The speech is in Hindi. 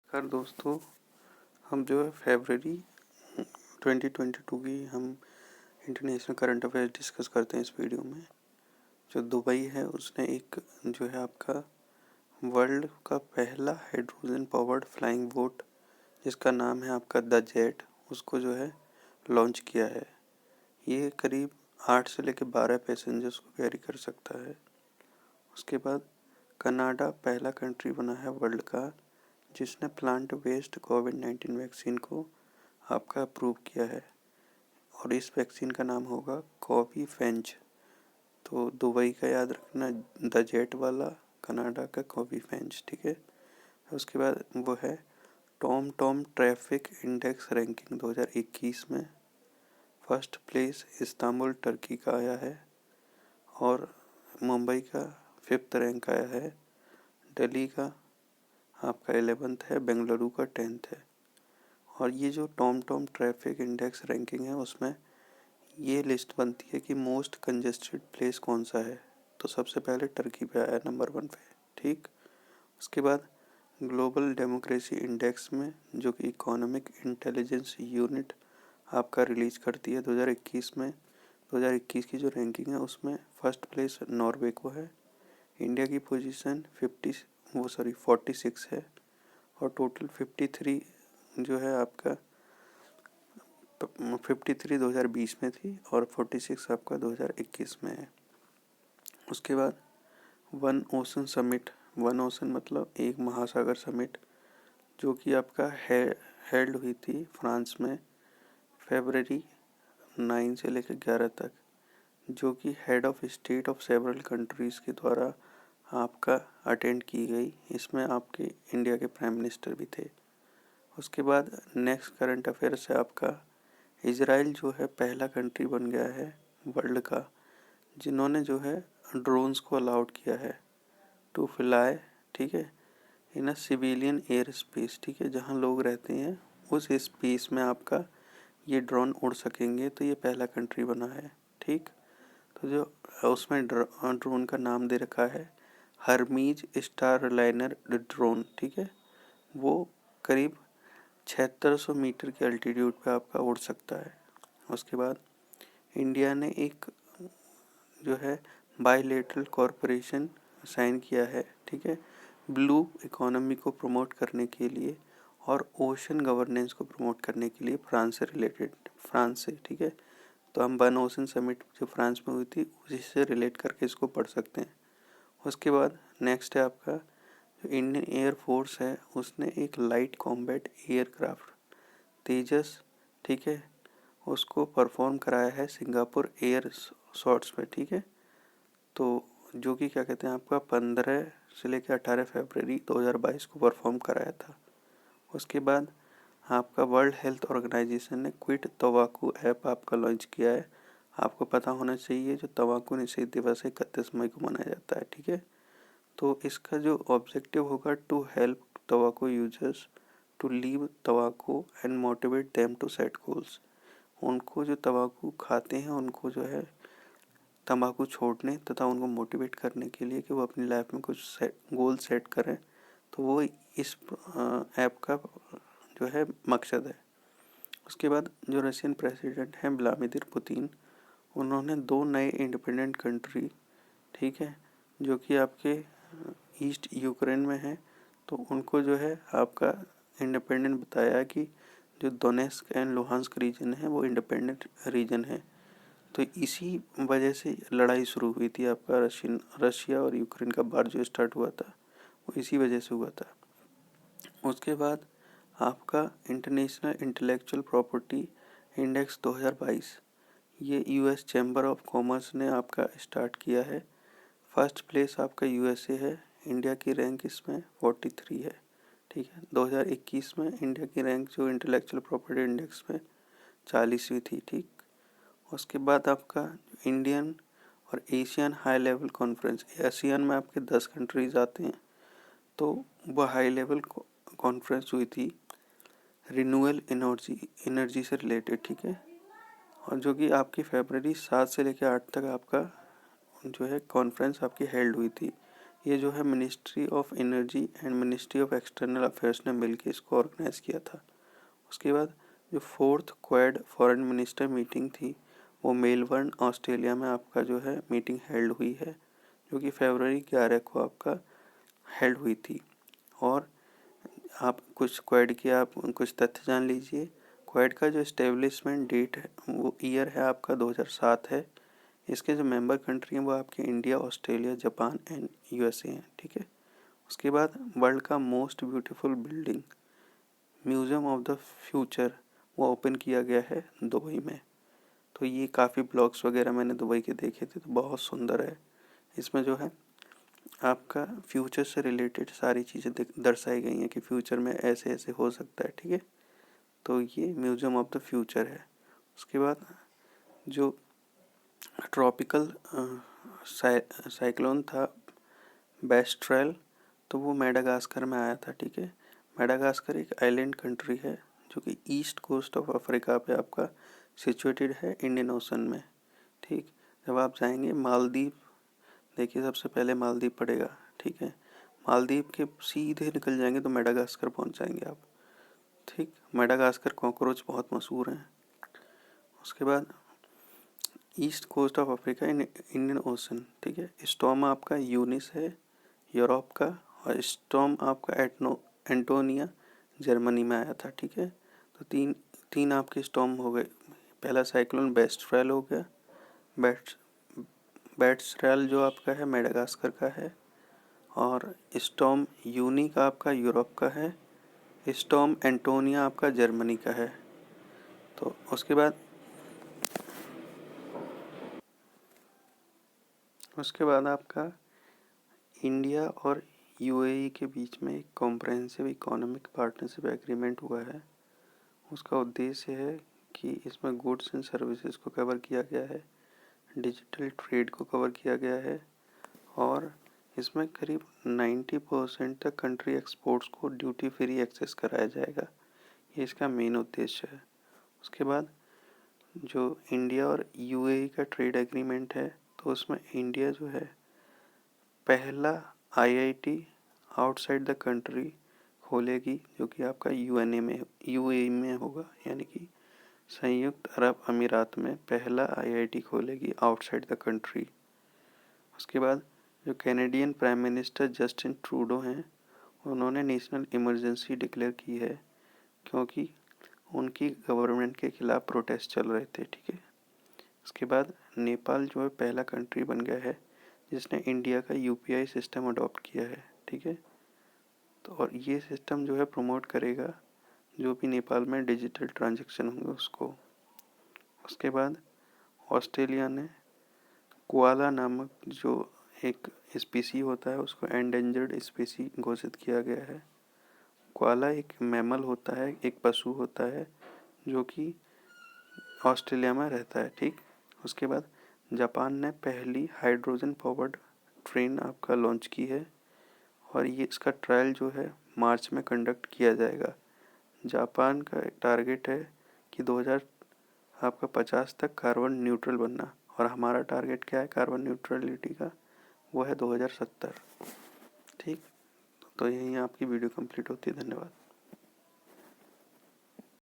नमस्कार दोस्तों, हम जो है फरवरी 2022 की हम इंटरनेशनल करंट अफेयर्स डिस्कस करते हैं इस वीडियो में। जो दुबई है उसने एक जो है आपका वर्ल्ड का पहला हाइड्रोजन पावर्ड फ्लाइंग बोट जिसका नाम है आपका द जेट, उसको जो है लॉन्च किया है। ये करीब 8 से लेकर 12 पैसेंजर्स को कैरी कर सकता है। उसके बाद कनाडा पहला कंट्री बना है वर्ल्ड का जिसने प्लांट बेस्ड कोविड-19 वैक्सीन को आपका अप्रूव किया है और इस वैक्सीन का नाम होगा कोविफेंज। तो दुबई का याद रखना, द जेट वाला, कनाडा का कोविफेंज, ठीक है। उसके बाद वो है टॉम ट्रैफिक इंडेक्स रैंकिंग 2021 में फर्स्ट प्लेस इस्तांबुल टर्की का आया है और मुंबई का 5th रैंक आया है। दिल्ली का आपका 11th है, बेंगलुरु का 10th है। और ये जो टॉम ट्रैफिक इंडेक्स रैंकिंग है उसमें ये लिस्ट बनती है कि मोस्ट कंजेस्टेड प्लेस कौन सा है। तो सबसे पहले टर्की पे आया नंबर 1 पे, ठीक। उसके बाद ग्लोबल डेमोक्रेसी इंडेक्स में जो कि इकोनॉमिक इंटेलिजेंस यूनिट आपका रिलीज करती है 2021 में, 2021 की जो रैंकिंग है उसमें फर्स्ट प्लेस नॉर्वे को है। इंडिया की पोजीशन 46 है और टोटल 53 जो है आपका 53 2020 में थी और 46 आपका 2021 में है। उसके बाद one ocean summit, one ocean मतलब एक महासागर समिट, जो कि आपका हेल्ड हुई थी फ्रांस में फरवरी 9 से लेकर 11 तक, जो कि head of state of several countries के द्वारा आपका अटेंड की गई। इसमें आपके इंडिया के प्राइम मिनिस्टर भी थे। उसके बाद नेक्स्ट करंट अफेयर्स है आपका इजराइल जो है पहला कंट्री बन गया है वर्ल्ड का जिन्होंने जो है ड्रोन्स को अलाउड किया है टू फ्लाई, ठीक है, इन अ सिविलियन एयर स्पेस, ठीक है, जहाँ लोग रहते हैं उस स्पेस में आपका ये ड्रोन उड़ सकेंगे। तो ये पहला कंट्री बना है, ठीक। तो जो उसमें ड्रोन का नाम दे रखा है हर्मीज स्टारलाइनर ड्रोन, ठीक है। वो करीब 7600 मीटर के अल्टीट्यूड पे आपका उड़ सकता है। उसके बाद इंडिया ने एक जो है बायलैटरल कॉरपोरेशन साइन किया है, ठीक है, ब्लू इकोनॉमी को प्रमोट करने के लिए और ओशन गवर्नेंस को प्रमोट करने के लिए फ्रांस से, ठीक है। तो हम वन ओशन समिट जो फ्रांस में हुई थी उसी से रिलेट करके इसको पढ़ सकते हैं। उसके बाद नेक्स्ट है आपका जो इंडियन एयरफोर्स है उसने एक लाइट कॉम्बैट एयरक्राफ्ट तेजस, ठीक है, उसको परफॉर्म कराया है सिंगापुर एयर शॉर्ट्स में, ठीक है। तो जो कि क्या कहते हैं आपका 15 से लेकर 18 फरवरी 2022 को परफॉर्म कराया था। उसके बाद आपका वर्ल्ड हेल्थ ऑर्गेनाइजेशन ने क्विट तंबाकू ऐप आपका लॉन्च किया है। आपको पता होना चाहिए जो तंबाकू निषेध दिवस 31 मई को मनाया जाता है, ठीक है। तो इसका जो ऑब्जेक्टिव होगा टू हेल्प तंबाकू यूजर्स टू लीव तंबाकू and motivate them to set goals. उनको जो तंबाकू खाते हैं उनको जो है तंबाकू छोड़ने तथा उनको मोटिवेट करने के लिए कि वो अपनी लाइफ में कुछ गोल सेट करें। तो वो इस ऐप का जो है मकसद है। उसके बाद जो रशियन प्रेसिडेंट हैं व्लादिमीर पुतिन, उन्होंने 2 नए इंडिपेंडेंट कंट्री, ठीक है, जो कि आपके ईस्ट यूक्रेन में है, तो उनको जो है आपका इंडिपेंडेंट बताया कि जो डोनेट्स्क एंड लुहांस्क रीजन है वो इंडिपेंडेंट रीजन है। तो इसी वजह से लड़ाई शुरू हुई थी आपका रशिया और यूक्रेन का वार जो स्टार्ट हुआ था वो इसी वजह से हुआ था। उसके बाद आपका इंटरनेशनल इंटेलेक्चुअल प्रॉपर्टी इंडेक्स 2022 ये यूएस चैम्बर ऑफ कॉमर्स ने आपका स्टार्ट किया है। फर्स्ट प्लेस आपका यूएसए है, इंडिया की रैंक इसमें 43 है, ठीक है। 2021 में इंडिया की रैंक जो इंटेलेक्चुअल प्रॉपर्टी इंडेक्स में 40वीं थी, ठीक। उसके बाद आपका इंडियन और Asian high level conference, Asian में आपके 10 कंट्रीज आते हैं, तो वह हाई लेवल कॉन्फ्रेंस हुई थी रिन्यूएबल एनर्जी से रिलेटेड, ठीक है। और जो कि आपकी फरवरी 7 से लेकर 8 तक आपका जो है कॉन्फ्रेंस आपकी हेल्ड हुई थी। ये जो है ministry of energy and ministry of external affairs ने मिलकर इसको ऑर्गेनाइज किया था। उसके बाद जो 4th quad foreign minister meeting थी वो मेलबर्न ऑस्ट्रेलिया में आपका जो है मीटिंग हेल्ड हुई है, जो कि फरवरी 11 को आपका हेल्ड हुई थी। और आप कुछ क्वाड के आप कुछ तथ्य जान लीजिए। क्वाड का जो इस्टेब्लिशमेंट डेट है वो ईयर है आपका 2007 है। इसके जो मेंबर कंट्री हैं वो आपके India, Australia, Japan and USA हैं। ठीक है। उसके बाद वर्ल्ड का most beautiful building museum of the future वो ओपन किया गया है दुबई में। तो ये काफ़ी ब्लॉग्स वगैरह मैंने दुबई के देखे थे, तो बहुत सुंदर है। इसमें जो है आपका फ्यूचर से रिलेटेड सारी चीज़ें दर्शाई गई हैं कि फ्यूचर में ऐसे ऐसे हो सकता है। ठीक है। तो ये म्यूजियम ऑफ द फ्यूचर है। उसके बाद जो ट्रॉपिकल साइक्लोन था बेस्ट्रेल, तो वो मेडागास्कर में आया था। ठीक है। मेडागास्कर एक आइलैंड कंट्री है जो कि ईस्ट कोस्ट ऑफ अफ्रीका पे आपका सिचुएटेड है इंडियन ओशन में। ठीक। जब आप जाएंगे मालदीव, देखिए सबसे पहले मालदीव पड़ेगा। ठीक है। मालदीव के सीधे निकल जाएंगे तो मेडागास्कर पहुंच जाएंगे आप। ठीक। मेडागास्कर कॉकरोच बहुत मशहूर हैं। उसके बाद east coast of Africa in Indian Ocean. ठीक है। स्टॉर्म आपका यूनिस है यूरोप का, और स्टॉर्म आपका एंटोनिया जर्मनी में आया था। ठीक है। तो तीन तीन आपके स्टॉर्म हो गए। पहला साइक्लोन बेस्ट्रेल हो गया। बेस्ट्रेल जो आपका है मेडागास्कर का है, और स्टॉर्म यूनी का आपका यूरोप का है, स्टॉर्म एंटोनिया आपका जर्मनी का है। तो उसके बाद आपका इंडिया और यूएई के बीच में एक कॉम्प्रहेंसिव इकोनॉमिक पार्टनरशिप एग्रीमेंट हुआ है। उसका उद्देश्य है कि इसमें गुड्स एंड सर्विसेज को कवर किया गया है, डिजिटल ट्रेड को कवर किया गया है, और इसमें करीब 90% तक कंट्री एक्सपोर्ट्स को ड्यूटी फ्री एक्सेस कराया जाएगा। ये इसका मेन उद्देश्य है। उसके बाद जो इंडिया और यूएई का ट्रेड एग्रीमेंट है, तो उसमें इंडिया जो है पहला आईआईटी आउटसाइड द कंट्री खोलेगी, जो कि आपका यूएई में होगा, यानी कि संयुक्त अरब अमीरात में पहला आईआईटी खोलेगी आउटसाइड द कंट्री। उसके बाद जो Canadian prime minister Justin Trudeau हैं, उन्होंने नेशनल इमरजेंसी डिक्लेयर की है, क्योंकि उनकी गवर्नमेंट के खिलाफ प्रोटेस्ट चल रहे थे। ठीक है। उसके बाद नेपाल जो है पहला कंट्री बन गया है जिसने इंडिया का यूपीआई सिस्टम अडॉप्ट किया है। ठीक है। तो और ये सिस्टम जो है प्रमोट करेगा जो भी नेपाल में डिजिटल ट्रांजैक्शन होंगे उसको। उसके बाद ऑस्ट्रेलिया ने कोआला नामक जो एक स्पीसी होता है उसको एंडेंजर्ड स्पीसी घोषित किया गया है। कोआला एक मैमल होता है, एक पशु होता है जो कि ऑस्ट्रेलिया में रहता है। ठीक। उसके बाद जापान ने पहली हाइड्रोजन पावर्ड ट्रेन आपका लॉन्च की है, और ये इसका ट्रायल जो है मार्च में कंडक्ट किया जाएगा। जापान का टारगेट है कि 2050 तक कार्बन न्यूट्रल बनना, और हमारा टारगेट क्या है कार्बन न्यूट्रलिटी का, वो है 2070। ठीक। तो यही आपकी वीडियो कंप्लीट होती है। धन्यवाद।